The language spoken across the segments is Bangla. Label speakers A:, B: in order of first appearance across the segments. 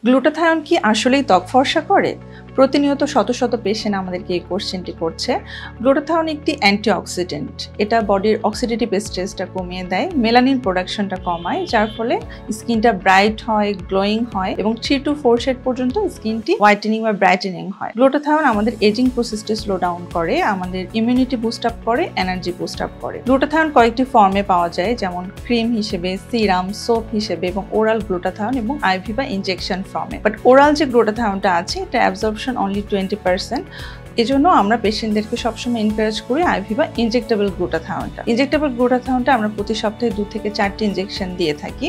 A: গ্লুটাথায়ন কি আসলেই ত্বক ফর্সা করে? প্রতিনিয়ত শত শত পেশেন্ট আমাদেরকে এই কোশ্চেনটি করছে। গ্লুটাথায়ন একটি অ্যান্টিঅক্সিডেন্ট। এটা বডির অক্সিডেটিভ স্ট্রেসটা কমিয়ে দেয়, মেলানিন প্রোডাকশনটা কমায়, যার ফলে স্কিনটা ব্রাইট হয়, গ্লোয়িং হয় এবং 3 to 4 শেড পর্যন্ত স্কিনটি হোয়াইটেনিং বা ব্রাইটেনিং হয়। গ্লুটাথায়ন আমাদের এজিং প্রসেসটি স্লো ডাউন করে, আমাদের ইমিউনিটি বুস্ট আপ করে, এনার্জি বুস্ট আপ করে। গ্লুটাথায়ন কয়েকটি ফর্মে পাওয়া যায়, যেমন ক্রিম হিসেবে, সিরাম, সোপ হিসেবে এবং ওরাল গ্লুটাথায়ন এবং আইভি বা ইনজেকশন ফর্মে। বাট ওরাল যে গ্লুটাথায়নটা আছে এটা অ্যাবজর্পশন only 20%। এজন্য আমরা পেশেন্টদেরকে সবসময় এনকারেজ করি আইভি বা ইনজেক্টেবল গ্লুটাথায়নটা। ইনজেক্টেবল গ্লুটাথায়নটা আমরা প্রতি সপ্তাহে 2 থেকে 4টি ইনজেকশন দিয়ে থাকি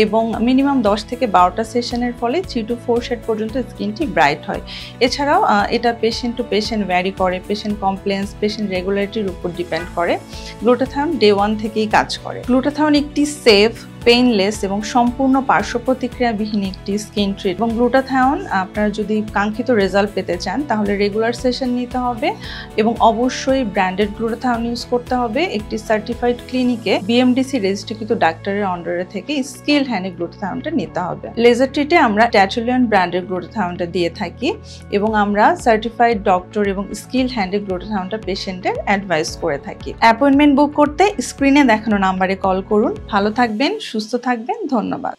A: এবং মিনিমাম 10 থেকে 12টা সেশনের ফলে 3 to 4 শেড পর্যন্ত স্কিনটি ব্রাইট হয়। এছাড়াও এটা পেশেন্ট টু পেশেন্ট ভ্যারি করে, পেশেন্ট কমপ্লেন্স, পেশেন্ট রেগুলারিটির উপর ডিপেন্ড করে। গ্লুটাথায়ন ডে 1 থেকেই কাজ করে। গ্লুটাথায়ন একটি সেফ, পেইনলেস এবং সম্পূর্ণ পার্শ্ব প্রতিক্রিয়াবিহীন একটি স্কিন ট্রিট এবং গ্লুটাথায়ন আপনারা যদি কাঙ্ক্ষিত রেজাল্ট পেতে চান তাহলে রেগুলার সেশন নিতে হবে এবং অবশ্যই ব্র্যান্ডেড গ্লুটাথায়ন ইউজ করতে হবে। একটি সার্টিফাইড ক্লিনিকে বিএমডিসি রেজিস্ট্রিকৃত ডাক্তারের আন্ডারে থেকে স্কিলড হ্যান্ডে গ্লুটাথায়নটা নিতে হবে। লেজার ট্রিটে আমরা ট্যাচুলিয়ান ব্র্যান্ডের গ্লুটাথায়নটা দিয়ে থাকি এবং আমরা সার্টিফাইড ডক্টর এবং স্কিলড হ্যান্ডে গ্লুটাথায়নটা পেশেন্টের অ্যাডভাইস করে থাকি। অ্যাপয়েন্টমেন্ট বুক করতে স্ক্রিনে দেখানো নাম্বারে কল করুন। ভালো থাকবেন, সুস্থ থাকবেন। ধন্যবাদ।